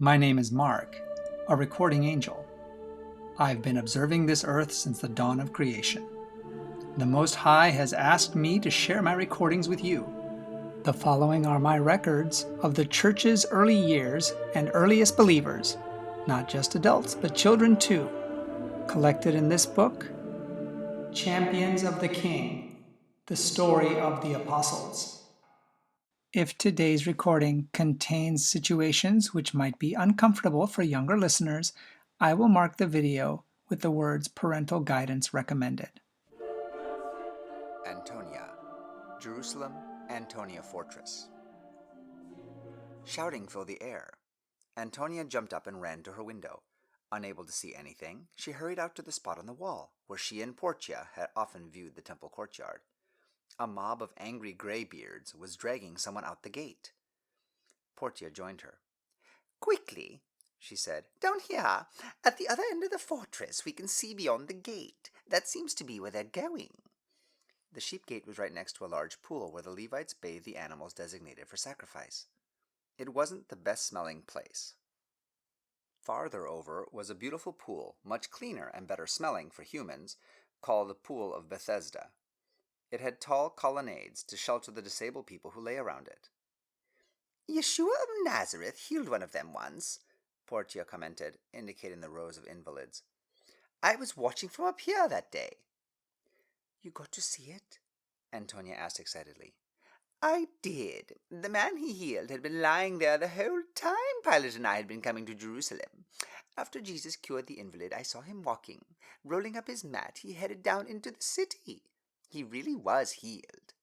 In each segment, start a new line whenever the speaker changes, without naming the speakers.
My name is Mark, a recording angel. I've been observing this earth since the dawn of creation. The Most High has asked me to share my recordings with you. The following are my records of the church's early years and earliest believers, not just adults, but children too, collected in this book, Champions of the King, the Story of the Apostles. If today's recording contains situations which might be uncomfortable for younger listeners, I will mark the video with the words parental guidance recommended.
Antonia, Jerusalem, Antonia Fortress. Shouting filled the air. Antonia jumped up and ran to her window. Unable to see anything, she hurried out to the spot on the wall where she and Portia had often viewed the temple courtyard. A mob of angry graybeards was dragging someone out the gate. Portia joined her. "Quickly," she said. "Down here, at the other end of the fortress, we can see beyond the gate. That seems to be where they're going." The sheep gate was right next to a large pool where the Levites bathed the animals designated for sacrifice. It wasn't the best-smelling place. Farther over was a beautiful pool, much cleaner and better smelling for humans, called the Pool of Bethesda. It had tall colonnades to shelter the disabled people who lay around it. "Yeshua of Nazareth healed one of them once," Portia commented, indicating the rows of invalids. "I was watching from up here that day." "You got to see it?" Antonia asked excitedly. "I did. The man he healed had been lying there the whole time Pilate and I had been coming to Jerusalem. After Jesus cured the invalid, I saw him walking. Rolling up his mat, he headed down into the city. He really was healed."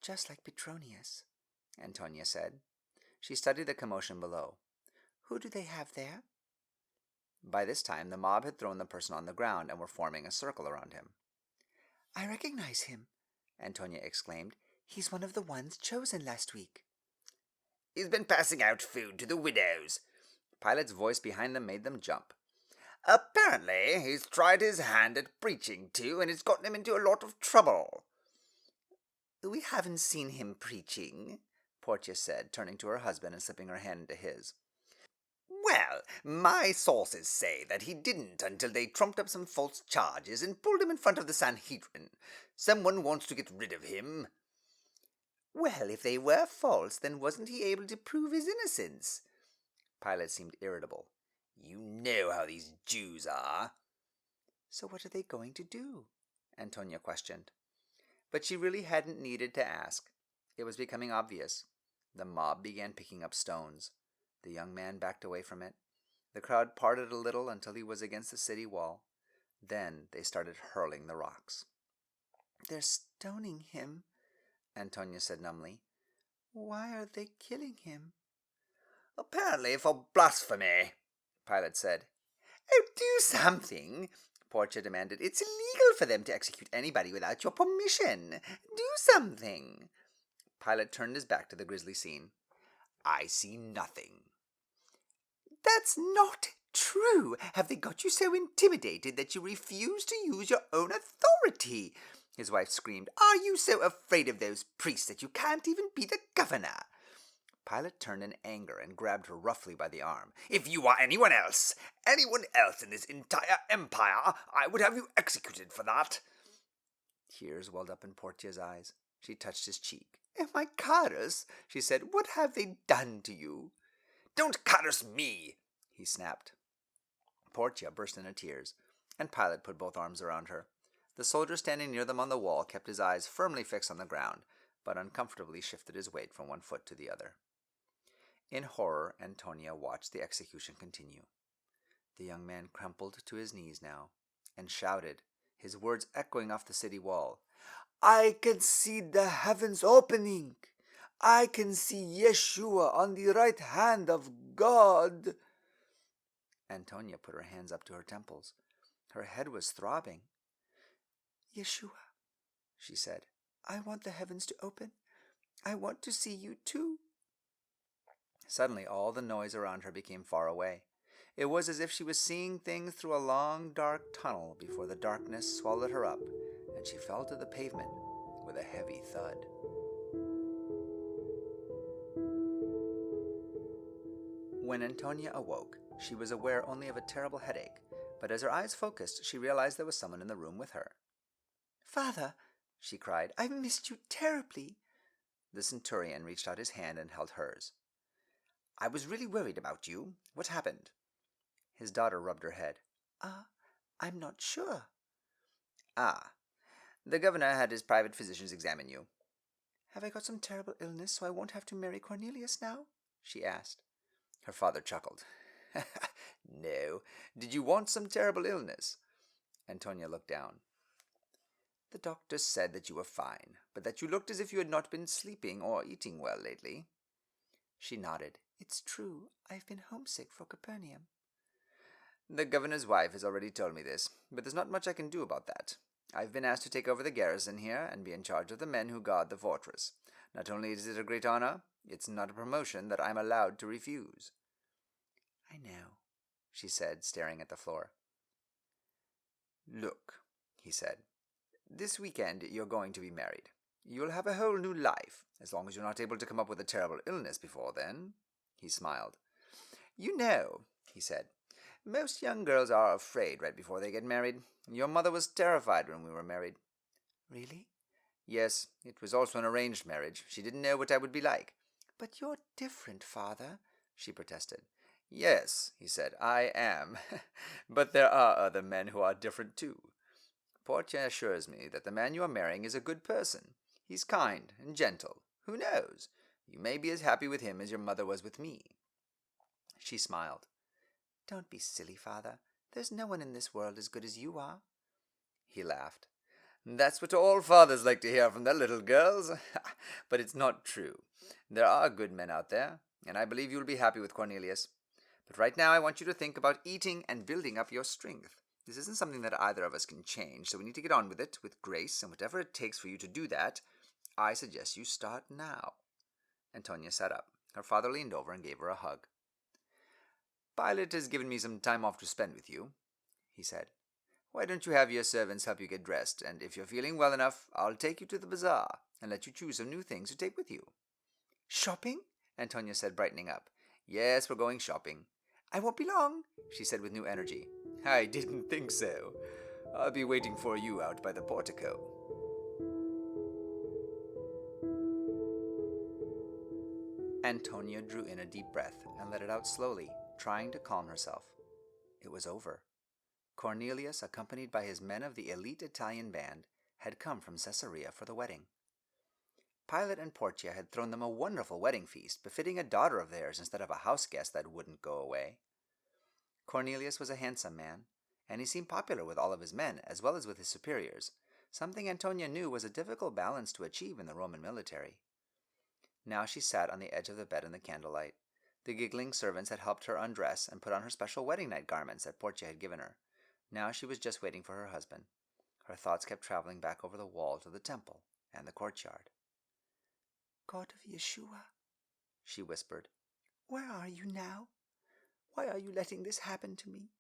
"Just like Petronius," Antonia said. She studied the commotion below. "Who do they have there?" By this time, the mob had thrown the person on the ground and were forming a circle around him. "I recognize him," Antonia exclaimed. "He's one of the ones chosen last week." "He's been passing out food to the widows." Pilate's voice behind them made them jump. "Apparently, he's tried his hand at preaching too, and it's gotten him into a lot of trouble." "We haven't seen him preaching," Portia said, turning to her husband and slipping her hand into his. "Well, my sources say that he didn't until they trumped up some false charges and pulled him in front of the Sanhedrin. Someone wants to get rid of him." "Well, if they were false, then wasn't he able to prove his innocence?" Pilate seemed irritable. "You know how these Jews are." "So what are they going to do?" Antonia questioned. But she really hadn't needed to ask. It was becoming obvious. The mob began picking up stones. The young man backed away from it. The crowd parted a little until he was against the city wall. Then they started hurling the rocks. "They're stoning him," Antonia said numbly. "Why are they killing him?" "Apparently for blasphemy," Pilate said. "Oh, do something," Portia demanded. "It's illegal for them to execute anybody without your permission. Do something." Pilate turned his back to the grisly scene. "I see nothing." "That's not true. Have they got you so intimidated that you refuse to use your own authority?" his wife screamed. "Are you so afraid of those priests that you can't even be the governor?" Pilate turned in anger and grabbed her roughly by the arm. "If you are anyone else in this entire empire, I would have you executed for that." Tears welled up in Portia's eyes. She touched his cheek. "Oh, my Carus," she said, "what have they done to you?" "Don't curse me," he snapped. Portia burst into tears, and Pilate put both arms around her. The soldier standing near them on the wall kept his eyes firmly fixed on the ground, but uncomfortably shifted his weight from one foot to the other. In horror, Antonia watched the execution continue. The young man crumpled to his knees now, and shouted, his words echoing off the city wall. "I can see the heavens opening. I can see Yeshua on the right hand of God." Antonia put her hands up to her temples. Her head was throbbing. "Yeshua," she said, "I want the heavens to open. I want to see you too." Suddenly all the noise around her became far away. It was as if she was seeing things through a long, dark tunnel before the darkness swallowed her up, and she fell to the pavement with a heavy thud. When Antonia awoke, she was aware only of a terrible headache, but as her eyes focused, she realized there was someone in the room with her.
"Father," she cried, "I've missed you terribly."
The centurion reached out his hand and held hers. "I was really worried about you. What happened?" His daughter rubbed her head.
I'm not sure."
"Ah, the governor had his private physicians examine you."
"Have I got some terrible illness so I won't have to marry Cornelius now?" she asked.
Her father chuckled. "No. Did you want some terrible illness?" Antonia looked down. "The doctor said that you were fine, but that you looked as if you had not been sleeping or eating well lately."
She nodded. "It's true. I've been homesick for Capernaum."
"The governor's wife has already told me this, but there's not much I can do about that. I've been asked to take over the garrison here and be in charge of the men who guard the fortress. Not only is it a great honor, it's not a promotion that I'm allowed to refuse."
"I know,"
she said, staring at the floor. "Look," he said, "this weekend you're going to be married. You'll have a whole new life, as long as you're not able to come up with a terrible illness before then." He smiled. "You know," he said, "most young girls are afraid right before they get married. Your mother was terrified when we were married."
"Really?"
"Yes, it was also an arranged marriage. She didn't know what I would be like."
"But you're different, Father," she protested.
"Yes," he said, "I am. But there are other men who are different too. Portia assures me that the man you are marrying is a good person. He's kind and gentle. Who knows? You may be as happy with him as your mother was with me."
She smiled. "Don't be silly, Father. There's no one in this world as good as you are."
He laughed. "That's what all fathers like to hear from their little girls. But it's not true. There are good men out there, and I believe you'll be happy with Cornelius. But right now I want you to think about eating and building up your strength. This isn't something that either of us can change, so we need to get on with it, with grace, and whatever it takes for you to do that, I suggest you start now." Antonia sat up. Her father leaned over and gave her a hug. "Pilate has given me some time off to spend with you," he said. "Why don't you have your servants help you get dressed, and if you're feeling well enough, I'll take you to the bazaar and let you choose some new things to take with you."
"Shopping?"
Antonia said, brightening up. "Yes, we're going shopping."
"I won't be long,"
she said with new energy. "I didn't think so. I'll be waiting for you out by the portico." Antonia drew in a deep breath and let it out slowly, trying to calm herself. It was over. Cornelius, accompanied by his men of the elite Italian band, had come from Caesarea for the wedding. Pilate and Portia had thrown them a wonderful wedding feast, befitting a daughter of theirs instead of a house guest that wouldn't go away. Cornelius was a handsome man, and he seemed popular with all of his men as well as with his superiors, something Antonia knew was a difficult balance to achieve in the Roman military. Now she sat on the edge of the bed in the candlelight. The giggling servants had helped her undress and put on her special wedding night garments that Portia had given her. Now she was just waiting for her husband. Her thoughts kept traveling back over the wall to the temple and the courtyard.
"God of Yeshua,"
she whispered,
"where are you now? Why are you letting this happen to me?"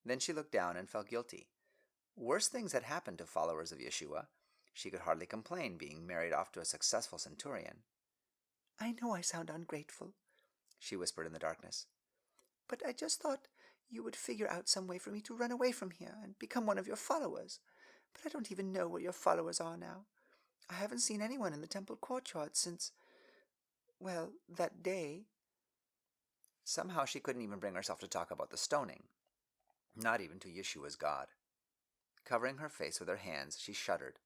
Then she looked down and felt guilty. Worse things had happened to followers of Yeshua. She could hardly complain, being married off to a successful centurion.
"I know I sound ungrateful,"
she whispered in the darkness.
"but I just thought you would figure out some way for me to run away from here and become one of your followers. But I don't even know where your followers are now. I haven't seen anyone in the temple courtyard since, well, that day."
Somehow she couldn't even bring herself to talk about the stoning, not even to Yeshua's God. Covering her face with her hands, she shuddered.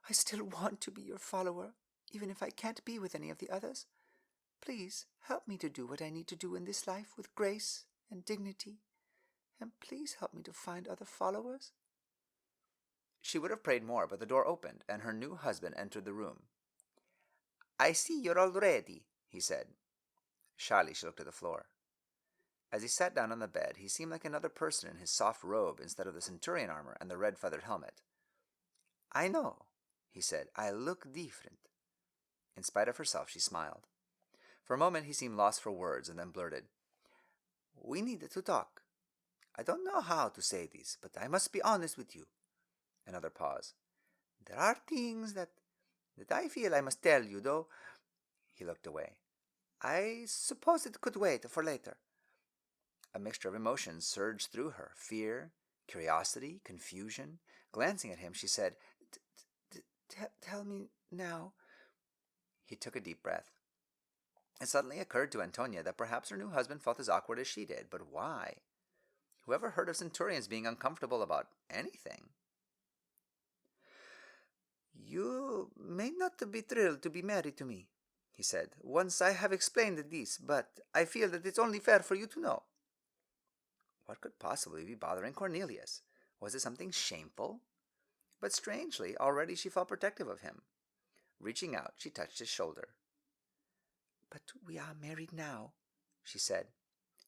"I still want to be your follower, even if I can't be with any of the others. Please help me to do what I need to do in this life with grace and dignity, and please help me to find other followers."
She would have prayed more, but the door opened, and her new husband entered the room. "I see you're all ready," he said. Shyly she looked at the floor. As he sat down on the bed, he seemed like another person in his soft robe instead of the centurion armor and the red feathered helmet. "I know," he said. "I look different." In spite of herself, she smiled. For a moment he seemed lost for words, and then blurted, "We need to talk. I don't know how to say this, but I must be honest with you." Another pause. "There are things that I feel I must tell you, though." He looked away.
I suppose it could wait for later.
A mixture of emotions surged through her: fear, curiosity, confusion. Glancing at him, she said,
Tell me now.
He took a deep breath. It suddenly occurred to Antonia that perhaps her new husband felt as awkward as she did. But why? Whoever heard of centurions being uncomfortable about anything?
You may not be thrilled to be married to me, he said, once I have explained this, but I feel that it's only fair for you to know.
What could possibly be bothering Cornelius? Was it something shameful? But strangely, already she felt protective of him. Reaching out, she touched his shoulder.
But we are married now, she said.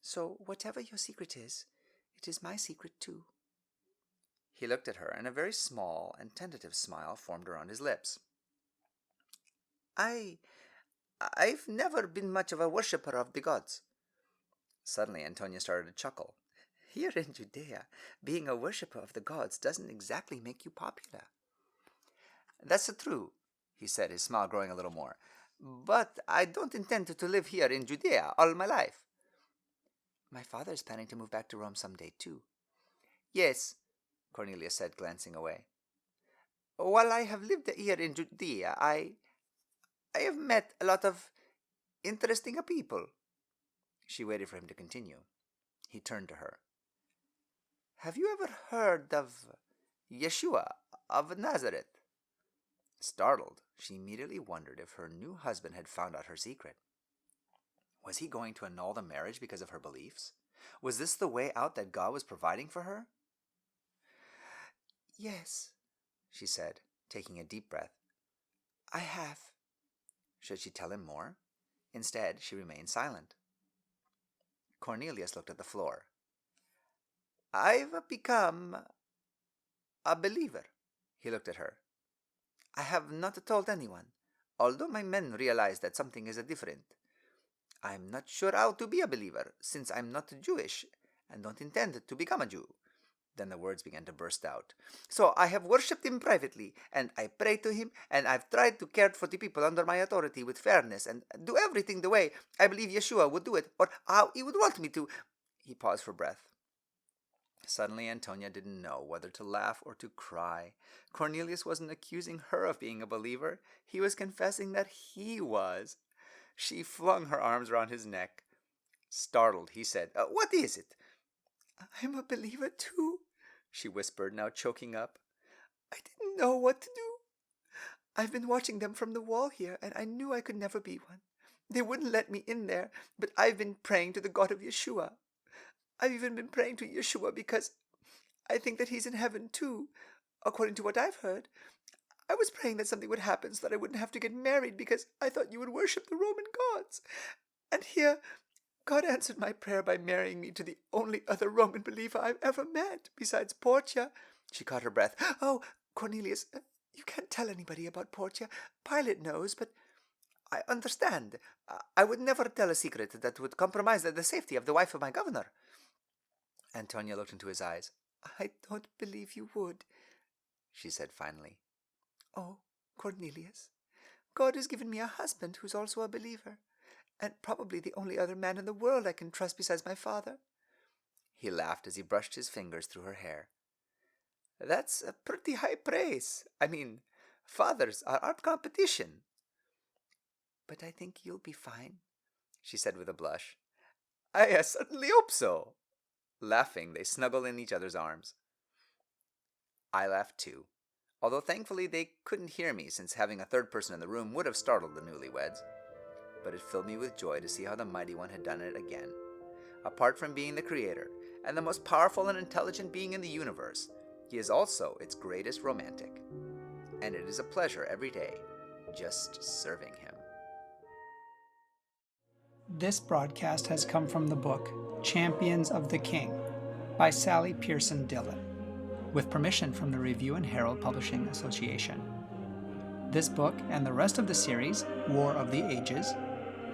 So whatever your secret is, it is my secret too.
He looked at her, and a very small and tentative smile formed around his lips.
I've never been much of a worshipper of the gods.
Suddenly, Antonia started to chuckle.
Here in Judea, being a worshipper of the gods doesn't exactly make you popular.
That's true, he said, his smile growing a little more.
But I don't intend to live here in Judea all my life. My father is planning to move back to Rome someday, too.
Yes, Cornelius said, glancing away.
While I have lived here in Judea, I have met a lot of interesting people.
She waited for him to continue. He turned to her.
Have you ever heard of Yeshua of Nazareth?
Startled, she immediately wondered if her new husband had found out her secret. Was he going to annul the marriage because of her beliefs? Was this the way out that God was providing for her?
Yes,
she said, taking a deep breath.
I have.
Should she tell him more? Instead, she remained silent. Cornelius looked at the floor.
I've become a believer.
He looked at her.
I have not told anyone, although my men realize that something is different. I'm not sure how to be a believer, since I'm not Jewish and don't intend to become a Jew.
Then the words began to burst out.
So I have worshipped him privately, and I pray to him, and I've tried to care for the people under my authority with fairness, and do everything the way I believe Yeshua would do it, or how he would want me to.
He paused for breath. Suddenly, Antonia didn't know whether to laugh or to cry. Cornelius wasn't accusing her of being a believer. He was confessing that he was. She flung her arms around his neck. Startled, he said,
What is it? I'm a believer too, she whispered, now choking up. I didn't know what to do. I've been watching them from the wall here, and I knew I could never be one. They wouldn't let me in there, but I've been praying to the God of Yeshua. I've even been praying to Yeshua because I think that he's in heaven too, according to what I've heard. I was praying that something would happen so that I wouldn't have to get married because I thought you would worship the Roman gods. And here, God answered my prayer by marrying me to the only other Roman believer I've ever met, besides Portia. She caught her breath. Oh, Cornelius, you can't tell anybody about Portia. Pilate knows, but I understand. I would never tell a secret that would compromise the safety of the wife of my governor.
Antonia looked into his eyes.
I don't believe you would,
she said finally.
Oh, Cornelius, God has given me a husband who's also a believer, and probably the only other man in the world I can trust besides my father.
He laughed as he brushed his fingers through her hair.
That's a pretty high praise. I mean, fathers are our competition. But I think you'll be fine, she said with a blush.
I certainly hope so. Laughing, they snuggled in each other's arms. I laughed too, although thankfully they couldn't hear me, since having a third person in the room would have startled the newlyweds. But it filled me with joy to see how the Mighty One had done it again. Apart from being the Creator and the most powerful and intelligent being in the universe, He is also its greatest romantic. And it is a pleasure every day just serving Him.
This broadcast has come from the book Champions of the King by Sally Pierson Dillon, with permission from the Review and Herald Publishing Association. This book and the rest of the series, War of the Ages,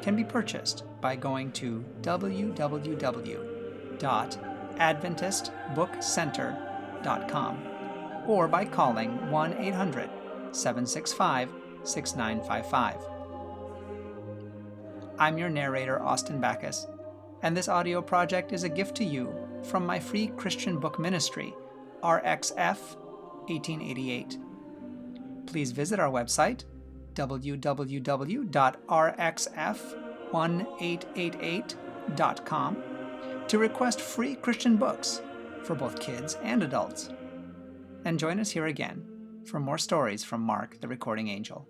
can be purchased by going to www.adventistbookcenter.com or by calling 1-800-765-6955. I'm your narrator, Austin Backus, and this audio project is a gift to you from my free Christian book ministry, RXF 1888. Please visit our website, www.rxf1888.com, to request free Christian books for both kids and adults. And join us here again for more stories from Mark the Recording Angel.